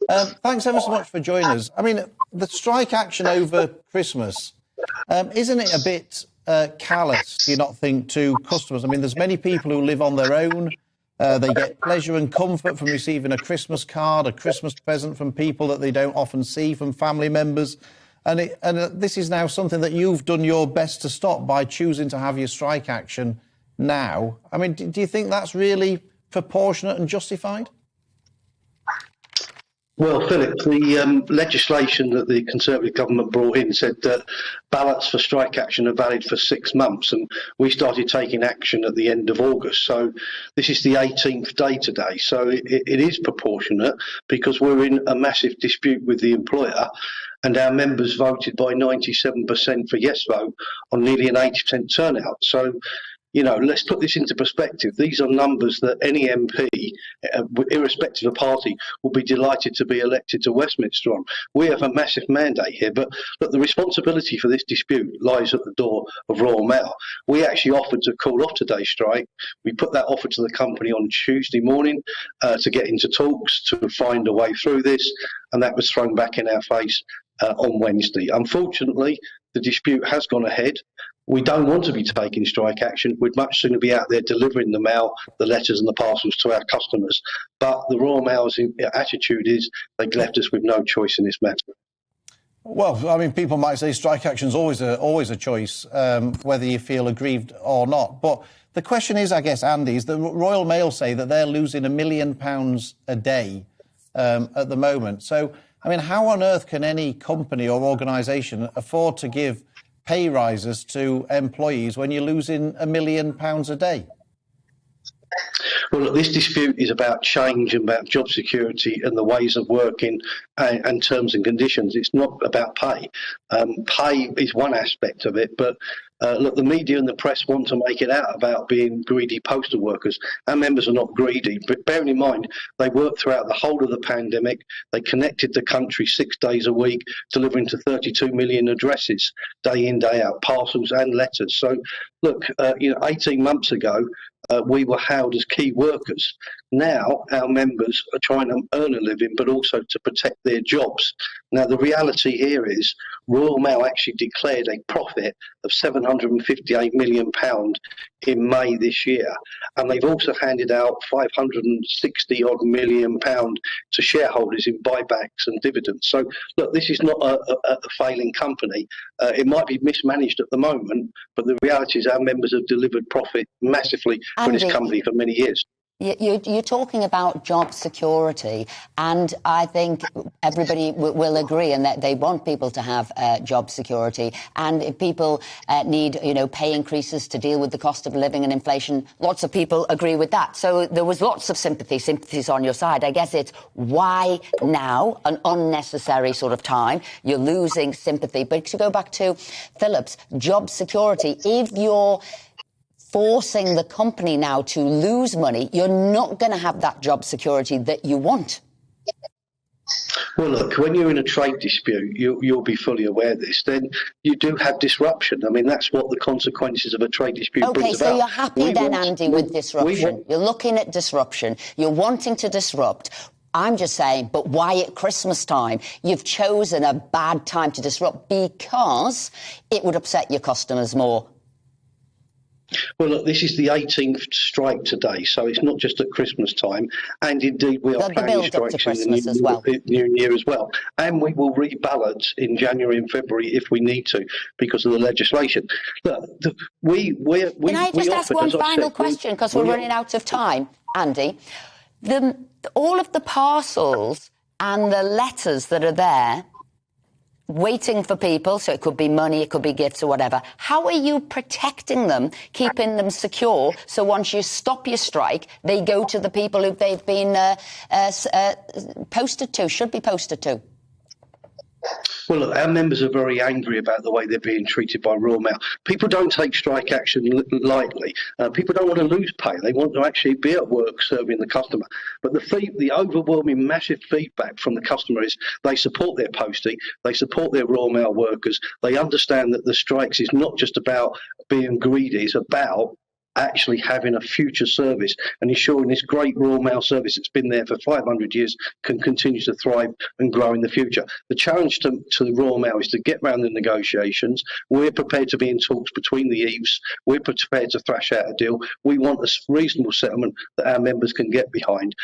Thanks ever so much for joining us. I mean, the strike action over Christmas, isn't it a bit callous, do you not think, to customers? I mean, there's many people who live on their own. They get pleasure and comfort from receiving a Christmas card, a Christmas present from people that they don't often see, from family members. And this is now something that you've done your best to stop by choosing to have your strike action now. I mean, do you think that's really proportionate and justified? Well, Philip, the legislation that the Conservative government brought in said that ballots for strike action are valid for 6 months, and we started taking action at the end of August. So this is the 18th day today. So it is proportionate because we're in a massive dispute with the employer, and our members voted by 97% for yes vote on nearly an 80% turnout. So, you know, let's put this into perspective. These are numbers that any MP, irrespective of party, will be delighted to be elected to Westminster on. We have a massive mandate here, but look, the responsibility for this dispute lies at the door of Royal Mail. We actually offered to call off today's strike. We put that offer to the company on Tuesday morning to get into talks, to find a way through this, and that was thrown back in our face on Wednesday. Unfortunately, the dispute has gone ahead. We don't want to be taking strike action. We'd much sooner be out there delivering the mail, the letters and the parcels to our customers. But the Royal Mail's attitude is they've left us with no choice in this matter. Well, I mean, people might say strike action's always a choice, whether you feel aggrieved or not. But the question is, I guess, Andy, is the Royal Mail say that they're losing £1 million a day at the moment. So, I mean, how on earth can any company or organisation afford to give pay rises to employees when you're losing £1 million a day? Well, look, this dispute is about change and about job security and the ways of working and terms and conditions. It's not about pay. Pay is one aspect of it, but look, the media and the press want to make it out about being greedy postal workers. Our members are not greedy, but bearing in mind, they worked throughout the whole of the pandemic. They connected the country 6 days a week, delivering to 32 million addresses, day in, day out, parcels and letters. So, look, 18 months ago, we were hailed as key workers. Now our members are trying to earn a living, but also to protect their jobs. Now, the reality here is Royal Mail actually declared a profit of £758 million in May this year. And they've also handed out £560 million to shareholders in buybacks and dividends. So, look, this is not a failing company. It might be mismanaged at the moment, but the reality is our members have delivered profit massively for this company for many years. You're talking about job security, and I think everybody will agree and that they want people to have job security. And if people need, pay increases to deal with the cost of living and inflation, lots of people agree with that. So there was lots of sympathies on your side. I guess it's why now, an unnecessary sort of time, you're losing sympathy. But to go back to Philip's job security, if you're forcing the company now to lose money, you're not going to have that job security that you want. Well, look, when you're in a trade dispute, you'll be fully aware of this, then you do have disruption. I mean, that's what the consequences of a trade dispute brings about. Okay, so you're happy Andy, with disruption. You're looking at disruption. You're wanting to disrupt. I'm just saying, but why at Christmas time? You've chosen a bad time to disrupt because it would upset your customers more. Well, look, this is the 18th strike today, so it's not just at Christmas time. And indeed, we are planning strikes in the new year as well. And we will rebalance in January and February if we need to because of the legislation. Look, Can I just ask one final question because we're running out of time, Andy? All of the parcels and the letters that are there waiting for people, so it could be money, it could be gifts or whatever. How are you protecting them, keeping them secure, so once you stop your strike, they go to the people who they've been should be posted to? Well, look, our members are very angry about the way they're being treated by Royal Mail. People don't take strike action lightly. People don't want to lose pay. They want to actually be at work serving the customer. But the overwhelming massive feedback from the customer is they support their postie, they support their Royal Mail workers. They understand that the strikes is not just about being greedy, it's about actually having a future service and ensuring this great Royal Mail service that's been there for 500 years can continue to thrive and grow in the future. The challenge to the Royal Mail is to get round the negotiations. We're prepared to be in talks between the eaves. We're prepared to thrash out a deal. We want a reasonable settlement that our members can get behind.